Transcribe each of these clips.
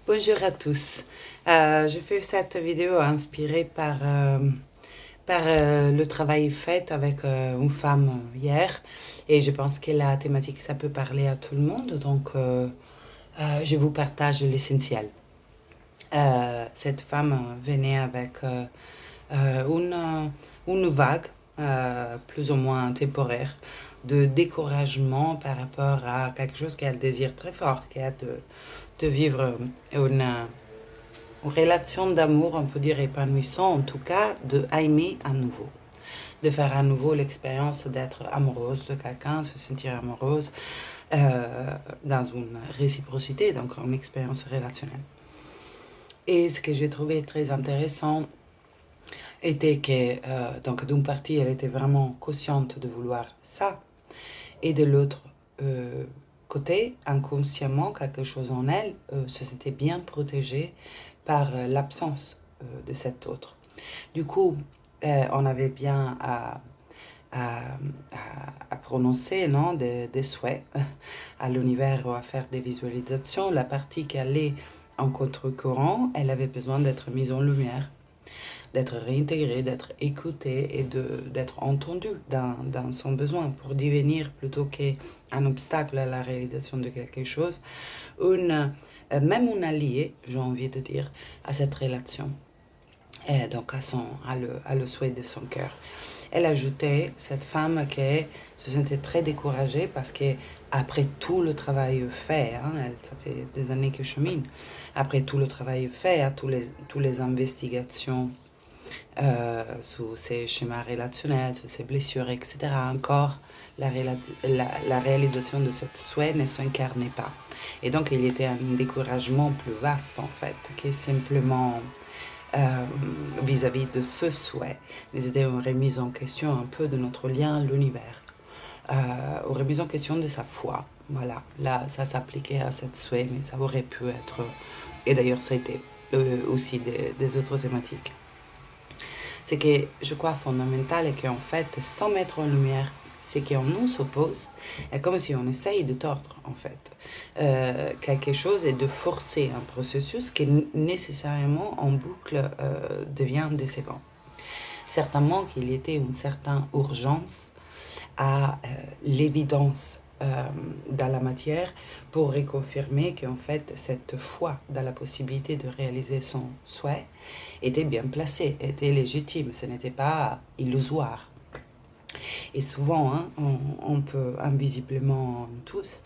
Bonjour à tous. Je fais cette vidéo inspirée par le travail fait avec une femme hier et je pense que la thématique ça peut parler à tout le monde donc je vous partage l'essentiel. Cette femme venait avec une vague plus ou moins temporaire de découragement par rapport à quelque chose qu'elle désire très fort, qui est de vivre une relation d'amour, on peut dire épanouissant, en tout cas de aimer à nouveau. De faire à nouveau l'expérience d'être amoureuse de quelqu'un, se sentir amoureuse dans une réciprocité, donc une expérience relationnelle. Et ce que j'ai trouvé très intéressant était que, donc d'une partie, elle était vraiment consciente de vouloir ça, et de l'autre côté, inconsciemment, quelque chose en elle se s'était bien protégé par l'absence de cet autre. Du coup, on avait bien à, à prononcer non, des souhaits à l'univers ou à faire des visualisations. La partie qui allait en contre-courant, elle avait besoin d'être mise en lumière, d'être réintégrée, d'être écoutée et d'être entendue dans son besoin pour devenir plutôt qu'un obstacle à la réalisation de quelque chose, même un allié, j'ai envie de dire, à cette relation. Et donc à le souhait de son cœur. Elle ajoutait, cette femme qui se sentait très découragée parce que après tout le travail fait, ça fait des années que je chemine, après tout le travail fait, à tous les investigations sur ces schémas relationnels, sur ces blessures, etc. Encore, la réalisation de ce souhait ne s'incarnait pas. Et donc, il y était un découragement plus vaste, en fait, que simplement vis-à-vis de ce souhait. Mais c'était une remise en question un peu de notre lien à l'univers. Une remise en question de sa foi. Voilà, là, ça s'appliquait à cette souhait, mais ça aurait pu être... Et d'ailleurs, ça a été aussi des autres thématiques. Ce que je crois fondamental est qu'en fait, sans mettre en lumière ce qu'on nous oppose, est comme si on essaye de tordre, en fait, quelque chose et de forcer un processus qui nécessairement en boucle devient décevant. Certainement qu'il y était une certaine urgence à l'évidence dans la matière pour reconfirmer qu'en fait cette foi dans la possibilité de réaliser son souhait était bien placée, était légitime, ce n'était pas illusoire. Et souvent, on peut invisiblement tous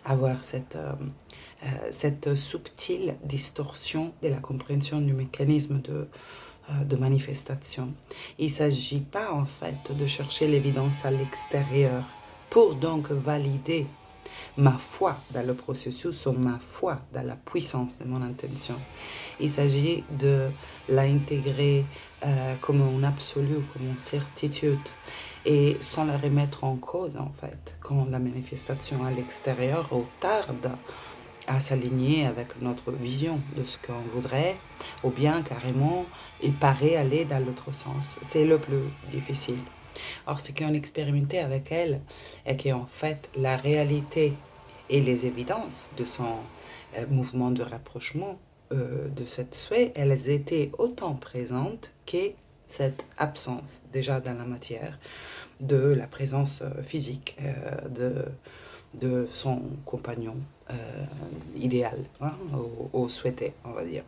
avoir cette subtile distorsion de la compréhension du mécanisme de manifestation. Il ne s'agit pas en fait de chercher l'évidence à l'extérieur pour donc valider ma foi dans le processus ou ma foi dans la puissance de mon intention. Il s'agit de l'intégrer comme un absolu, comme une certitude et sans la remettre en cause en fait quand la manifestation à l'extérieur tarde à s'aligner avec notre vision de ce qu'on voudrait, ou bien carrément, il paraît aller dans l'autre sens. C'est le plus difficile. Or, ce qu'on expérimentait avec elle est qu'en fait, la réalité et les évidences de son mouvement de rapprochement de cette souhait, elles étaient autant présentes que cette absence déjà dans la matière de la présence physique de son compagnon idéal, ou souhaité, on va dire.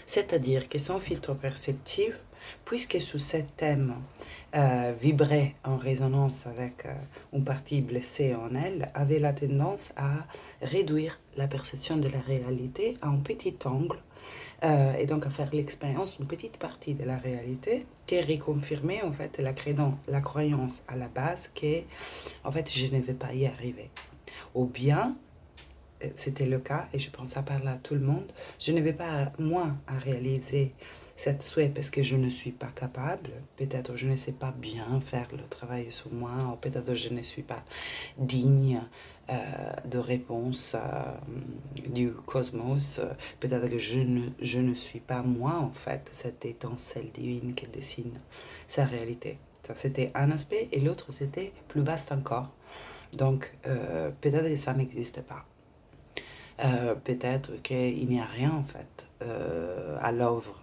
C'est-à-dire que son filtre perceptif, puisque sous ce thème vibrait en résonance avec une partie blessée en elle, avait la tendance à réduire la perception de la réalité à un petit angle et donc à faire l'expérience d'une petite partie de la réalité qui reconfirmait en fait la croyance à la base que en fait je ne vais pas y arriver. Ou bien c'était le cas, et je pense que ça parle à tout le monde, je ne vais pas, moi, à réaliser cette souhait parce que je ne suis pas capable, peut-être je ne sais pas bien faire le travail sur moi, ou peut-être je ne suis pas digne de réponse du cosmos, peut-être que je ne suis pas moi, en fait, cette étincelle divine qui dessine sa réalité. Ça, c'était un aspect, et l'autre, c'était plus vaste encore. Donc, peut-être que ça n'existe pas. Peut-être qu'il n'y a rien en fait à l'œuvre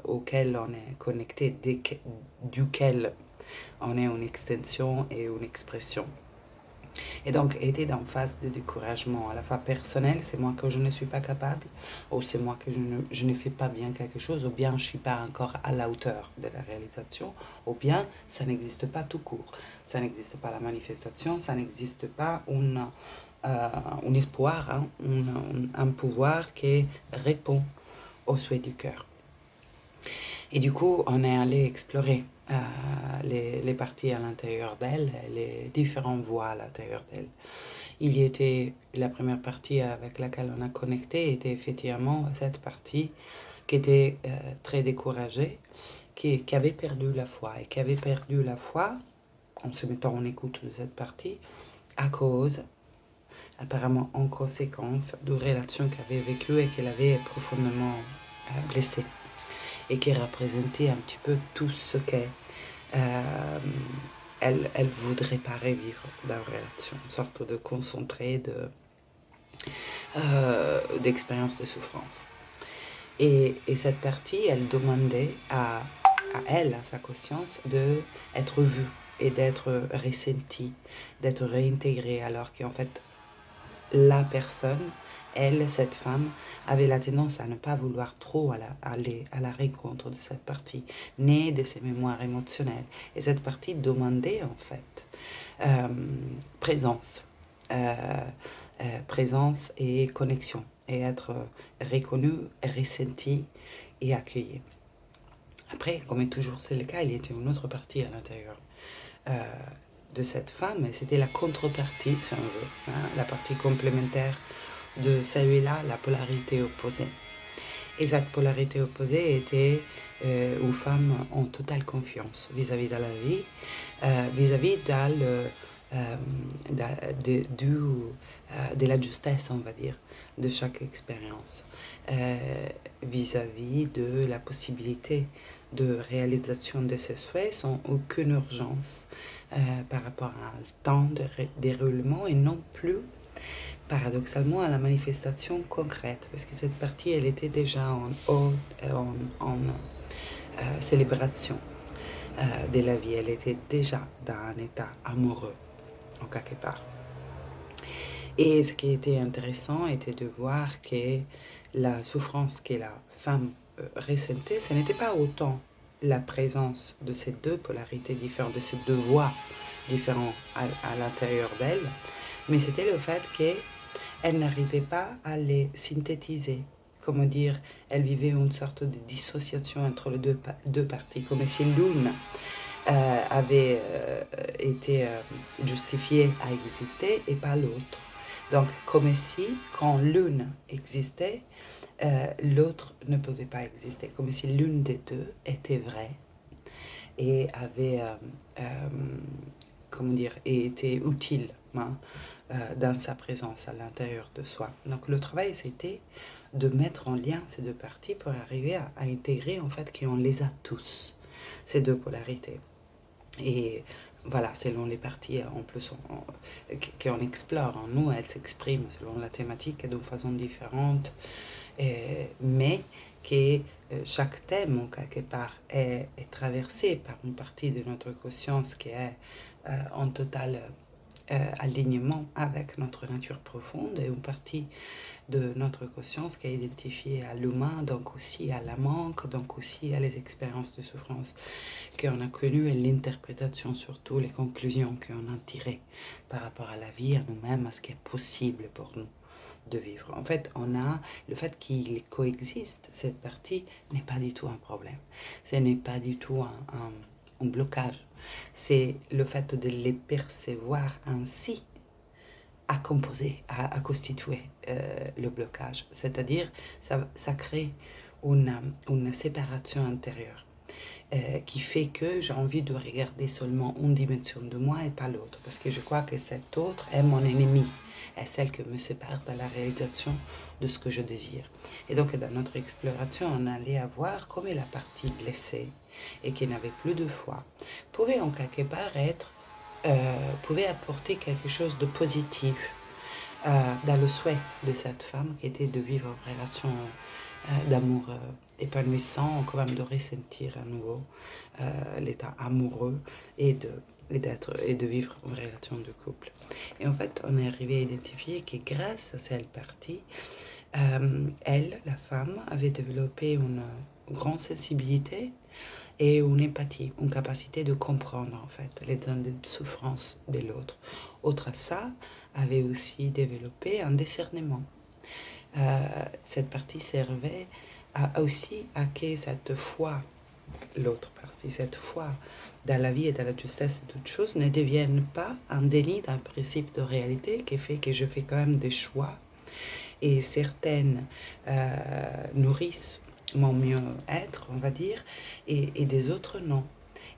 auquel on est connecté, duquel on est une extension et une expression. Et donc, être en phase de découragement, à la fois personnel, c'est moi que je ne suis pas capable, ou c'est moi que je ne fais pas bien quelque chose, ou bien je ne suis pas encore à la hauteur de la réalisation, ou bien ça n'existe pas tout court. Ça n'existe pas la manifestation, ça n'existe pas un espoir, hein, un pouvoir qui répond au souhait du cœur. Et du coup, on est allé explorer les parties à l'intérieur d'elle, les différentes voies à l'intérieur d'elle. Il y était la première partie avec laquelle on a connecté, était effectivement cette partie qui était très découragée, qui avait perdu la foi, et qui avait perdu la foi en se mettant en écoute de cette partie, à cause, apparemment en conséquence, de relations qu'elle avait vécues et qu'elle avait profondément blessées, et qui représentait un petit peu tout ce qu'elle elle voudrait pas revivre dans la relation, une sorte de concentré d'expérience de souffrance. Et cette partie, elle demandait à elle, à sa conscience, d'être vue et d'être ressentie, d'être réintégrée, alors qu'en fait, la personne, elle, cette femme, avait la tendance à ne pas vouloir trop aller à la rencontre de cette partie, née de ses mémoires émotionnelles. Et cette partie demandait en fait présence, présence et connexion, et être reconnu, ressenti et accueilli. Après, comme toujours c'est le cas, il y était une autre partie à l'intérieur de cette femme, et c'était la contrepartie, si on veut, hein, la partie complémentaire de celui-là, la polarité opposée. Et cette polarité opposée était une femme en totale confiance vis-à-vis de la vie, vis-à-vis de la justesse, on va dire, de chaque expérience, vis-à-vis de la possibilité de réalisation de ses souhaits sans aucune urgence par rapport à un temps de déroulement, et non plus paradoxalement à la manifestation concrète, parce que cette partie, elle était déjà en célébration de la vie, elle était déjà dans un état amoureux, en quelque part. Et ce qui était intéressant était de voir que la souffrance que la femme ressentait, ce n'était pas autant la présence de ces deux polarités différentes, de ces deux voies différentes à l'intérieur d'elle, mais c'était le fait qu'elle n'arrivait pas à les synthétiser. Comment dire, elle vivait une sorte de dissociation entre les deux parties, comme si l'une avait été justifiée à exister et pas l'autre. Donc, comme si, quand l'une existait, l'autre ne pouvait pas exister, comme si l'une des deux était vraie et avait, comment dire, et était utile, hein, dans sa présence à l'intérieur de soi. Donc, le travail, c'était de mettre en lien ces deux parties pour arriver à intégrer, en fait, qu'on les a tous, ces deux polarités. Et voilà, selon les parties, en plus, qu'on explore en nous, elles s'expriment selon la thématique d'une façon différente, mais que chaque thème, en quelque part, est traversé par une partie de notre conscience qui est en total alignement avec notre nature profonde, et une partie de notre conscience qui est identifiée à l'humain, donc aussi à la manque, donc aussi à les expériences de souffrance qu'on a connues, et l'interprétation surtout, les conclusions qu'on a tirées par rapport à la vie, à nous-mêmes, à ce qui est possible pour nous de vivre. En fait, on a le fait qu'il coexiste, cette partie n'est pas du tout un problème. Ce n'est pas du tout un blocage. C'est le fait de les percevoir ainsi à composer, à constituer le blocage. C'est-à-dire, ça crée une séparation intérieure qui fait que j'ai envie de regarder seulement une dimension de moi et pas l'autre. Parce que je crois que cette autre est mon ennemi, est celle qui me sépare de la réalisation de ce que je désire. Et donc, dans notre exploration, on allait avoir comme la partie blessée et qui n'avait plus de foi, pouvait en quelque part pouvait apporter quelque chose de positif dans le souhait de cette femme qui était de vivre une relation d'amour épanouissant, quand même de ressentir à nouveau l'état amoureux et de vivre une relation de couple. Et en fait, on est arrivé à identifier que grâce à cette partie, elle, la femme, avait développé une grande sensibilité et une empathie, une capacité de comprendre en fait les souffrances de l'autre. Autre à ça, avait aussi développé un discernement. Cette partie servait aussi à que cette foi, l'autre partie, cette foi dans la vie et dans la justesse de toutes choses ne devienne pas un déni d'un principe de réalité qui fait que je fais quand même des choix et certaines nourrissent mon mieux-être, on va dire, et des autres non.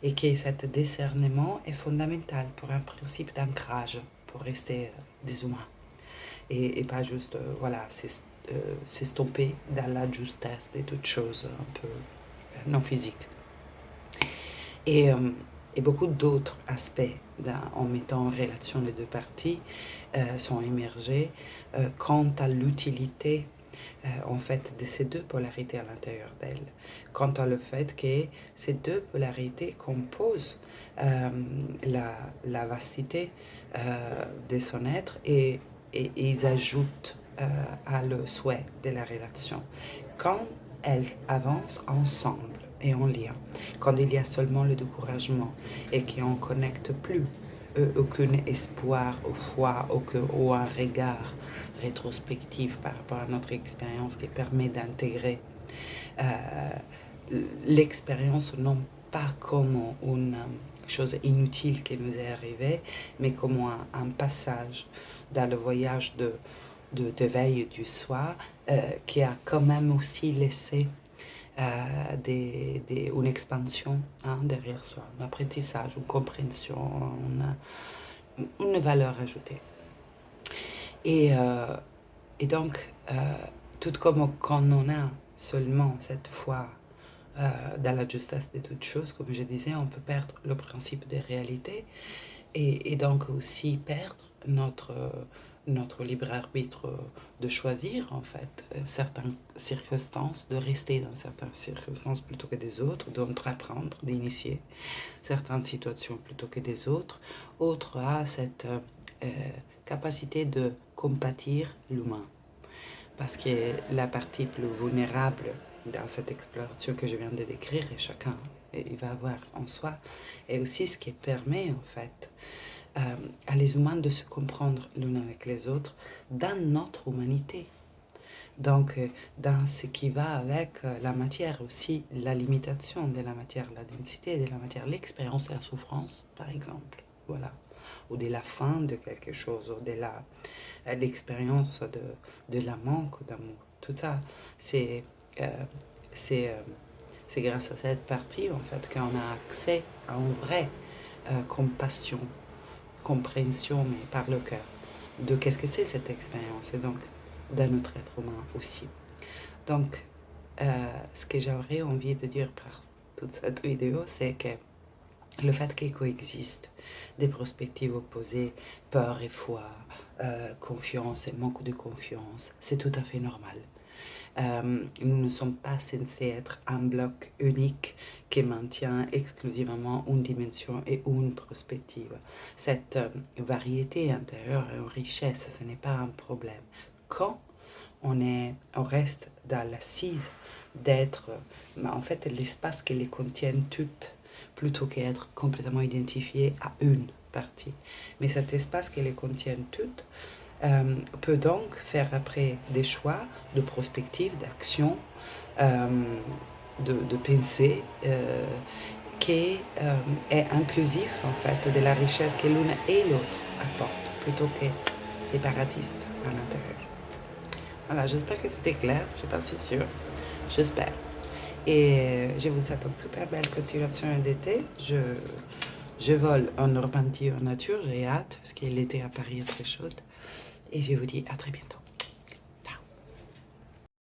Et que cet discernement est fondamental pour un principe d'ancrage, pour rester des humains. Et pas juste, voilà, s'estomper dans la justesse de toutes choses un peu non physiques. Et beaucoup d'autres aspects en mettant en relation les deux parties sont émergés quant à l'utilité en fait de ces deux polarités à l'intérieur d'elle, quant à le fait que ces deux polarités composent la vastité de son être et ils ajoutent à le souhait de la relation. Quand elles avancent ensemble et en lien, quand il y a seulement le découragement et qu'on ne connecte plus aucun espoir ou foi ou un regard rétrospectif par rapport à notre expérience qui permet d'intégrer l'expérience non pas comme une chose inutile qui nous est arrivée, mais comme un passage dans le voyage de veille du soir qui a quand même aussi laissé une expansion derrière soi, un apprentissage, une compréhension, une valeur ajoutée. Et donc, tout comme quand on a seulement cette foi dans la justesse de toutes choses, comme je disais, on peut perdre le principe de réalité et donc aussi perdre notre libre arbitre de choisir en fait certaines circonstances, de rester dans certaines circonstances plutôt que des autres, d'entreprendre, d'initier certaines situations plutôt que des autres. Autre à cette capacité de compatir l'humain. Parce que la partie plus vulnérable dans cette exploration que je viens de décrire, et chacun il va avoir en soi, est aussi ce qui permet en fait à les humains de se comprendre l'un avec les autres dans notre humanité. Donc, dans ce qui va avec la matière aussi, la limitation de la matière, la densité de la matière, l'expérience de la souffrance, par exemple, voilà, ou de la fin de quelque chose, ou de l'expérience de la manque d'amour. Tout ça, c'est grâce à cette partie, en fait, qu'on a accès à une vraie compassion, compréhension, mais par le cœur, de qu'est-ce que c'est cette expérience, et donc dans notre être humain aussi. Donc, ce que j'aurais envie de dire par toute cette vidéo, c'est que le fait qu'il coexiste des perspectives opposées, peur et foi, confiance et manque de confiance, c'est tout à fait normal. Nous ne sommes pas censés être un bloc unique qui maintient exclusivement une dimension et une perspective. Cette variété intérieure et une richesse, ce n'est pas un problème. Quand on reste dans l'assise d'être, en fait, l'espace qui les contient toutes, plutôt qu'être complètement identifié à une partie. Mais cet espace qui les contient toutes, peut donc faire après des choix de prospective, d'action, de pensée qui est inclusif en fait de la richesse que l'une et l'autre apportent plutôt que séparatiste à l'intérieur. Voilà, j'espère que c'était clair, je ne suis pas si sûre, j'espère. Et je vous souhaite une super belle continuation d'été. Je vole en Normandie en nature, j'ai hâte parce que l'été à Paris est très chaude. Et je vous dis à très bientôt.